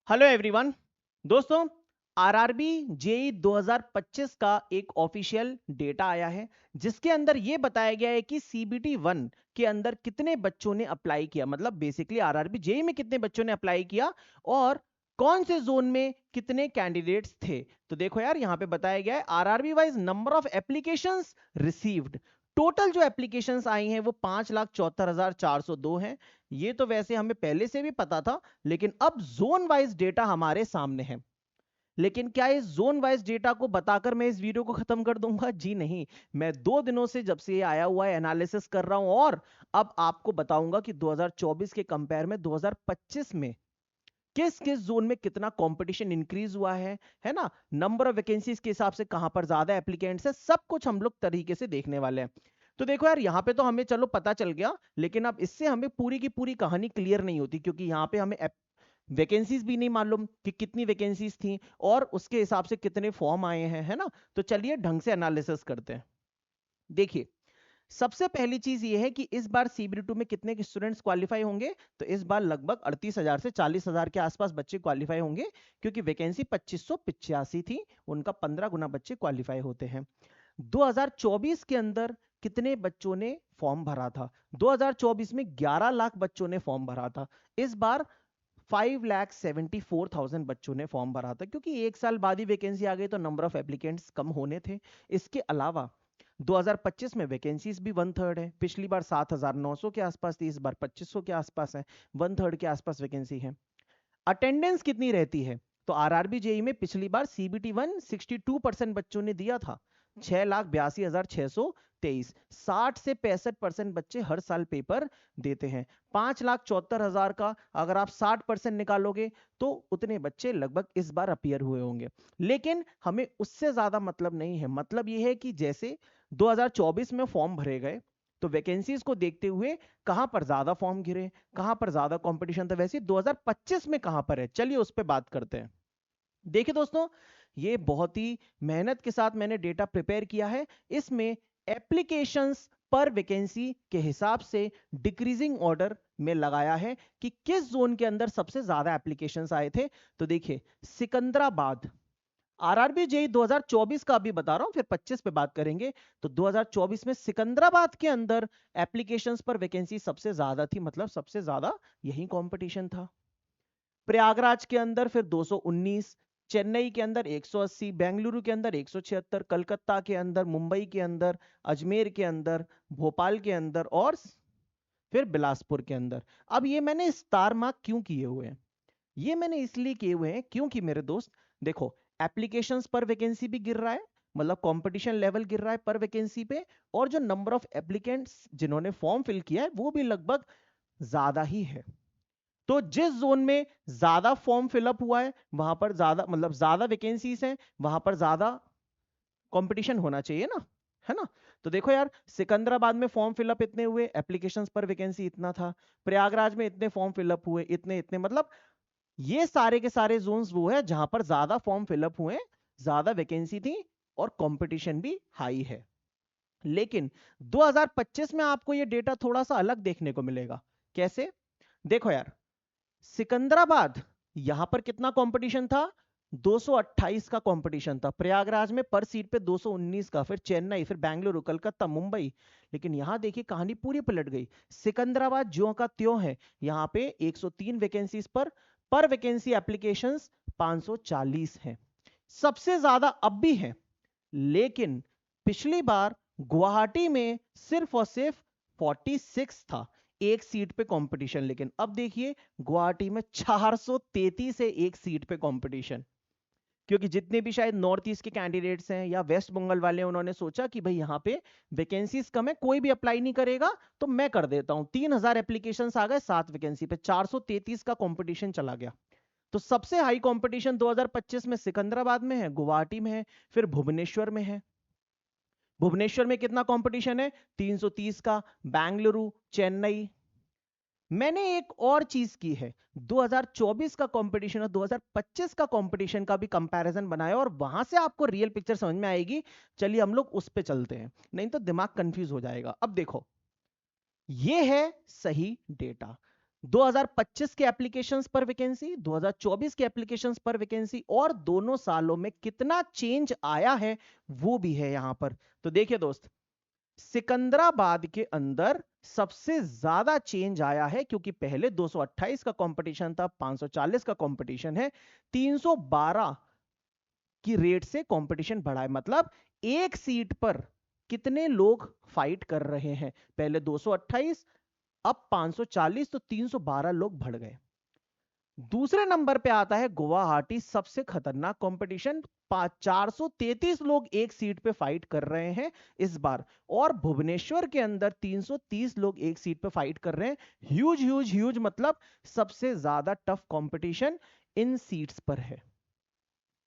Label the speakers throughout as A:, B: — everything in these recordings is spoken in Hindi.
A: Hello everyone. दोस्तों, आरआरबी जेई 2025 का एक ऑफिशियल डेटा आया है जिसके अंदर यह बताया गया है कि सीबीटी 1 के अंदर कितने बच्चों ने अप्लाई किया, मतलब बेसिकली आरआरबी जेई में कितने बच्चों ने अप्लाई किया और कौन से जोन में कितने कैंडिडेट्स थे। तो देखो यार, यहां पे बताया गया है RRB wise number of applications received. Total जो एप्लीकेशंस आई हैं वो 5,74,402 हैं। ये तो वैसे हमें पहले से भी पता था, लेकिन अब जोन वाइज डेटा हमारे सामने है। लेकिन क्या इस जोन वाइज डेटा को बताकर मैं इस वीडियो को खत्म कर दूंगा? जी नहीं। मैं 2 दिनों से जब से ये आया हुआ है एनालिसिस कर रहा हूं और अब आपको बताऊंगा कि 2024 के कंपेयर में 2025 में किस किस जोन में कितना कंपटीशन इंक्रीज हुआ है ना, नंबर ऑफ वैकेंसीज के हिसाब से कहां पर ज्यादा एप्लीकेंट्स है, सब कुछ हम लोग तरीके से देखने वाले हैं। तो देखो यार, यहां पे तो हमें चलो पता चल गया, लेकिन अब इससे हमें पूरी की पूरी कहानी क्लियर नहीं होती, क्योंकि यहां पे हमें वैकेंसीज भी नहीं मालूम कि कितनी वैकेंसीज थी और उसके हिसाब से कितने फॉर्म आए हैं, है ना। तो चलिए ढंग से एनालिसिस करते हैं। देखिए, सबसे पहली चीज ये है कि इस बार सीबीटी में कितने स्टूडेंट्स क्वालिफाई होंगे। तो इस बार लगभग 38,000 से 40,000 के आसपास बच्चे क्वालिफाई होंगे, क्योंकि वैकेंसी 2585 थी, उनका 15 गुना बच्चे क्वालिफाई होते हैं। 2024 के अंदर कितने बच्चों ने फॉर्म भरा था? 2024 में 11 लाख बच्चों ने फॉर्म भरा था। इस बार 5,74,000 बच्चों ने फॉर्म भरा था, क्योंकि एक साल बाद ही वैकेंसी आ गई तो नंबर ऑफ एप्लीकेंट्स कम होने थे। इसके अलावा 2025 में वैकेंसीज भी 1/3 है। पिछली बार 7,900 के आसपास थी, इस बार 2,500 के आसपास है, 1/3 के आसपास वैकेंसी है। अटेंडेंस कितनी रहती है? तो आरआरबी जेई में पिछली बार सीबीटी 1 62% बच्चों ने दिया था, 6,82,623। 60 से 65% बच्चे हर साल पेपर देते हैं। 5,74,000 का अगर आप 60% निकालोगे तो उतने बच्चे लगभग इस बार अपीयर हुए होंगे। लेकिन हमें उससे ज्यादा मतलब नहीं है। मतलब यह है कि जैसे 2024 में फॉर्म भरे गए तो वैकेंसीज को देखते हुए कहां पर ज्यादा फॉर्म गिरे, कहां पर ज्यादा कंपटीशन था, वैसे 2025 में कहां पर है, चलिए उस पर बात करते हैं। देखिए दोस्तों, ये बहुत ही मेहनत के साथ मैंने डेटा प्रिपेयर किया है। इसमें एप्लीकेशंस पर वैकेंसी के हिसाब से डिक्रीजिंग ऑर्डर में लगाया है कि किस जोन के अंदर सबसे ज्यादा एप्लीकेशंस आए थे। तो देखिए, सिकंदराबाद, आरआरबी जेई 2024 का अभी बता रहा हूं, फिर 25 पे बात करेंगे। तो 2024 में सिकंदराबाद के अंदर एप्लीकेशंस पर वैकेंसी सबसे ज्यादा थी, मतलब सबसे ज्यादा यही कंपटीशन था। प्रयागराज के अंदर फिर 219, चेन्नई के अंदर 180, बेंगलुरु के अंदर 176, कलकत्ता के अंदर, मुंबई के अंदर, अजमेर के अंदर, भोपाल के अंदर और फिर बिलासपुर के अंदर। अब ये मैंने स्टार मार्क क्यों किए हुए हैं? ये मैंने इसलिए किए हुए हैं क्योंकि मेरे दोस्त देखो, एप्लीकेशंस पर वैकेंसी भी गिर रहा है, मतलब कंपटीशन लेवल गिर रहा है पर वैकेंसी पे, और जो नंबर ऑफ एप्लीकेंट्स जिन्होंने फॉर्म फिल किया है वो भी लगभग ज्यादा ही है। तो जिस जोन में ज्यादा फॉर्म फिलअप हुआ है वहां पर ज्यादा, मतलब ज्यादा वैकेंसीज हैं, वहां पर ज्यादा कंपटीशन होना चाहिए ना, है ना। तो देखो यार, सिकंदराबाद में फॉर्म फिलअप इतने हुए, एप्लीकेशंस पर वैकेंसी इतना था। प्रयागराज में इतने फॉर्म फिलअप हुए, इतने इतने, मतलब ये सारे के सारे जोन्स वो है जहां पर ज्यादा फॉर्म फिलअप हुए, ज्यादा वैकेंसी थी और कंपटीशन भी हाई है। लेकिन 2025 में आपको ये डेटा थोड़ा सा अलग देखने को मिलेगा। कैसे? देखो यार, सिकंदराबाद, यहां पर कितना कंपटीशन था? 228 का कंपटीशन था। प्रयागराज में पर सीट पे 219 का, फिर चेन्नई, फिर बेंगलुरु, कलकत्ता, मुंबई। लेकिन यहां देखिए कहानी पूरी पलट गई। सिकंदराबाद ज्यों का त्यों है, यहां पे 103 वैकेंसीज पर वैकेंसी एप्लीकेशंस 540 हैं, सबसे ज्यादा अब भी है। लेकिन पिछली बार गुवाहाटी में सिर्फ और सिर्फ 46 था, एक सीट पे कंपटीशन। लेकिन अब देखिए गुवाहाटी में 433 है एक सीट पे कंपटीशन, क्योंकि जितने भी शायद नॉर्थ ईस्ट के कैंडिडेट्स हैं या वेस्ट बंगाल वाले हैं, उन्होंने सोचा कि भाई यहाँ पे वैकेंसीज कम है, कोई भी अप्लाई नहीं करेगा तो मैं कर देता हूं। 3,000 एप्लीकेशन आ गए 7 वैकेंसी पे, 433 का कंपटीशन चला गया। तो सबसे हाई कंपटीशन 2025 में सिकंदराबाद में है, गुवाहाटी में है, फिर भुवनेश्वर में है। भुवनेश्वर में कितना कंपटीशन है? 330 का। बेंगलुरु, चेन्नई। मैंने एक और चीज की है, 2024 का कंपटीशन और 2025 का कंपटीशन का भी कंपैरिजन बनाया और वहां से आपको रियल पिक्चर समझ में आएगी। चलिए हम लोग उस पे चलते हैं, नहीं तो दिमाग कंफ्यूज हो जाएगा। अब देखो, ये है सही डेटा। 2025 के एप्लीकेशंस पर वैकेंसी, 2024 के एप्लीकेशंस पर वैकेंसी, और दोनों सालों में कितना चेंज आया है वो भी है यहां पर। तो देखिए दोस्त, सिकंदराबाद के अंदर सबसे ज्यादा चेंज आया है, क्योंकि पहले 228 का कंपटीशन था, 540 का कंपटीशन है, 312 की रेट से कंपटीशन बढ़ा है। मतलब एक सीट पर कितने लोग फाइट कर रहे हैं, पहले 228, अब 540, तो 312 लोग बढ़ गए। दूसरे नंबर पे आता है गुवाहाटी, सबसे खतरनाक कंपटीशन, 433 लोग एक सीट पे फाइट कर रहे हैं इस बार, और भुवनेश्वर के अंदर 330 लोग एक सीट पे फाइट कर रहे हैं। ह्यूज ह्यूज ह्यूज, मतलब सबसे ज्यादा टफ कंपटीशन इन सीट्स पर है।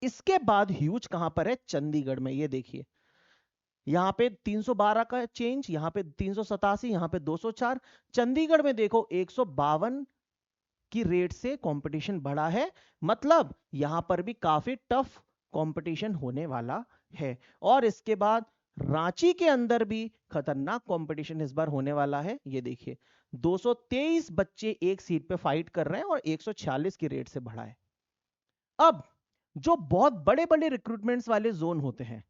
A: इसके बाद ह्यूज कहां पर है, चंडीगढ़ में। ये देखिए, यहां पे 312 का चेंज, यहां पे 387, यहां पे 204। चंडीगढ़ में देखो 152 की रेट से कंपटीशन बढ़ा है, मतलब यहां पर भी काफी टफ कंपटीशन होने वाला है। और इसके बाद रांची के अंदर भी खतरनाक कंपटीशन इस बार होने वाला है। ये देखिए, 223 बच्चे एक सीट पे फाइट कर रहे हैं और 146 की रेट से बढ़ा है। अब जो बहुत बड़े बड़े रिक्रूटमेंट्स वाले जोन होते हैं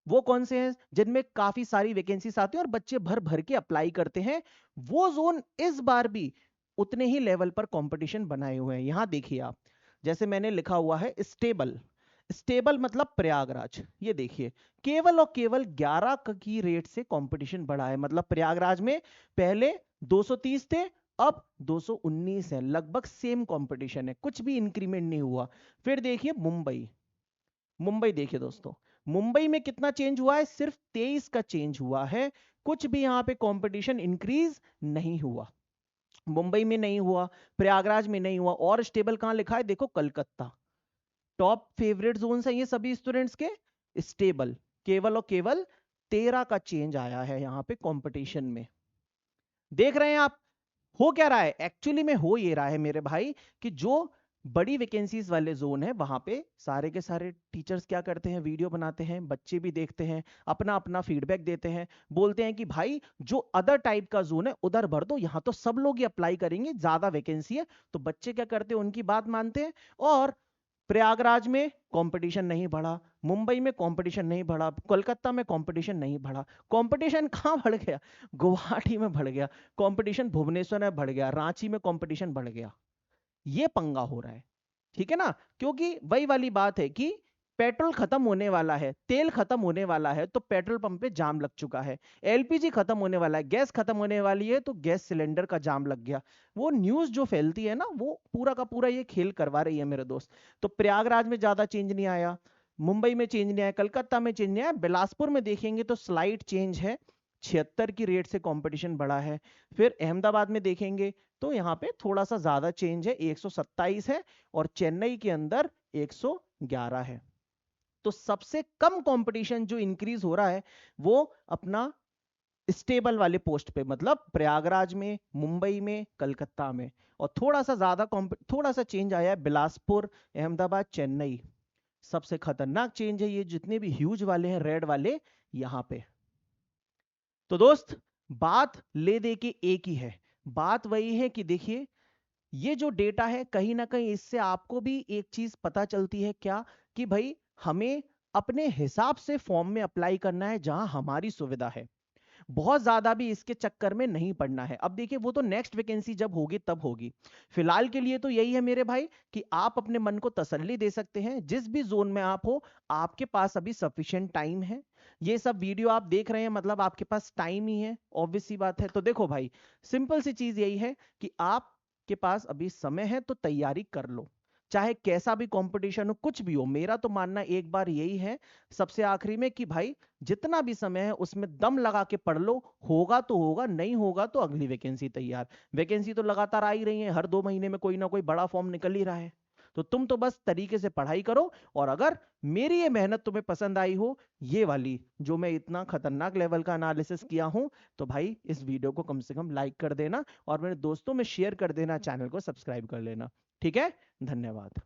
A: वो कौन से हैं, जिनमें काफी सारी वैकेंसीज आती हैं और बच्चे भर भर के अप्लाई करते हैं, वो जोन इस बार भी उतने ही लेवल पर कंपटीशन बनाए हुए हैं। यहां देखिए आप, जैसे मैंने लिखा हुआ है स्टेबल, स्टेबल मतलब प्रयागराज। ये देखिए, केवल और केवल 11 की रेट से कंपटीशन बढ़ा है। मतलब प्रयागराज में पहले 230 थे, अब 219 है, लगभग सेम कंपटीशन है, कुछ भी इंक्रीमेंट नहीं हुआ। फिर देखिए मुंबई, मुंबई देखिए दोस्तों, मुंबई में कितना चेंज हुआ है, सिर्फ 23 का चेंज हुआ है, कुछ भी यहां पे कंपटीशन इंक्रीज नहीं हुआ। मुंबई में नहीं हुआ, प्रयागराज में नहीं हुआ, और स्टेबल कहां लिखा है, देखो कलकत्ता। टॉप फेवरेट जोन है ये सभी स्टूडेंट्स के, स्टेबल। केवल और केवल 13 का चेंज आया है यहां पे कंपटीशन में। देख रहे हैं आप, हो क्या रहा है, एक्चुअली में हो ये रहा है मेरे भाई, कि जो बड़ी वैकेंसीज वाले जोन है वहां पे सारे के सारे टीचर्स क्या करते हैं, वीडियो बनाते हैं, बच्चे भी देखते हैं, अपना अपना फीडबैक देते हैं, बोलते हैं कि भाई जो अदर टाइप का जोन है उधर भर दो, यहां तो सब लोग ही अप्लाई करेंगे, ज्यादा वैकेंसी है। तो बच्चे क्या करते हैं, उनकी बात मानते हैं, और प्रयागराज में कंपटीशन नहीं बढ़ा, मुंबई में कंपटीशन नहीं बढ़ा, कोलकाता में कंपटीशन नहीं बढ़ा। कंपटीशन कहां बढ़ गया, गुवाहाटी में बढ़ गया कंपटीशन, भुवनेश्वर में बढ़ गया, रांची में कंपटीशन बढ़ गया। ये पंगा हो रहा है, ठीक है ना, क्योंकि वही वाली बात है कि पेट्रोल खत्म होने वाला है, तेल खत्म होने वाला है, तो पेट्रोल पंप पे जाम लग चुका है। एलपीजी खत्म होने वाला है, गैस खत्म होने वाली है, तो गैस सिलेंडर का जाम लग गया। वो न्यूज जो फैलती है ना, वो पूरा का पूरा ये खेल करवा रही है मेरे दोस्त। तो प्रयागराज में ज्यादा चेंज नहीं आया, मुंबई में चेंज नहीं आया, कलकत्ता में चेंज नहीं आया, बिलासपुर में देखेंगे तो स्लाइट चेंज है, 76 की रेट से कंपटीशन बढ़ा है। फिर अहमदाबाद में देखेंगे तो यहाँ पे थोड़ा सा ज्यादा चेंज है, 127 है, और चेन्नई के अंदर 111 है। तो सबसे कम कंपटीशन जो इंक्रीज हो रहा है वो अपना स्टेबल वाले पोस्ट पे, मतलब प्रयागराज में, मुंबई में, कलकत्ता में। और थोड़ा सा ज्यादा थोड़ा सा चेंज आया है बिलासपुर, अहमदाबाद, चेन्नई। सबसे खतरनाक चेंज है ये जितने भी ह्यूज वाले हैं, रेड वाले, यहां पे। तो दोस्त, बात ले दे के एक ही है, बात वही है कि देखिए, ये जो डेटा है कहीं ना कहीं इससे आपको भी एक चीज पता चलती है, क्या, कि भाई हमें अपने हिसाब से फॉर्म में अप्लाई करना है जहां हमारी सुविधा है, बहुत ज्यादा भी इसके चक्कर में नहीं पड़ना है। अब देखिए, वो तो नेक्स्ट वैकेंसी जब होगी तब होगी, फिलहाल के लिए तो यही है मेरे भाई कि आप अपने मन को तसल्ली दे सकते हैं, जिस भी जोन में आप हो आपके पास अभी सफिशिएंट टाइम है। ये सब वीडियो आप देख रहे हैं मतलब आपके पास टाइम ही है, ऑब्वियस सी बात है। तो देखो भाई, सिंपल सी चीज यही है कि आपके पास अभी समय है, तो तैयारी कर लो, चाहे कैसा भी कंपटीशन हो, कुछ भी हो। मेरा तो मानना एक बार यही है सबसे आखिरी में, कि भाई जितना भी समय है उसमें दम लगा के पढ़ लो, होगा तो होगा, नहीं होगा तो अगली वैकेंसी तैयार। वैकेंसी तो लगातार आ ही रही है, हर 2 महीने में कोई ना कोई बड़ा फॉर्म निकल ही रहा है। तो तुम तो बस तरीके से पढ़ाई करो, और अगर मेरी ये मेहनत तुम्हें पसंद आई हो, ये वाली जो मैं इतना खतरनाक लेवल का एनालिसिस किया हूं, तो भाई इस वीडियो को कम से कम लाइक कर देना, और मेरे दोस्तों में शेयर कर देना, चैनल को सब्सक्राइब कर लेना। ठीक है, धन्यवाद।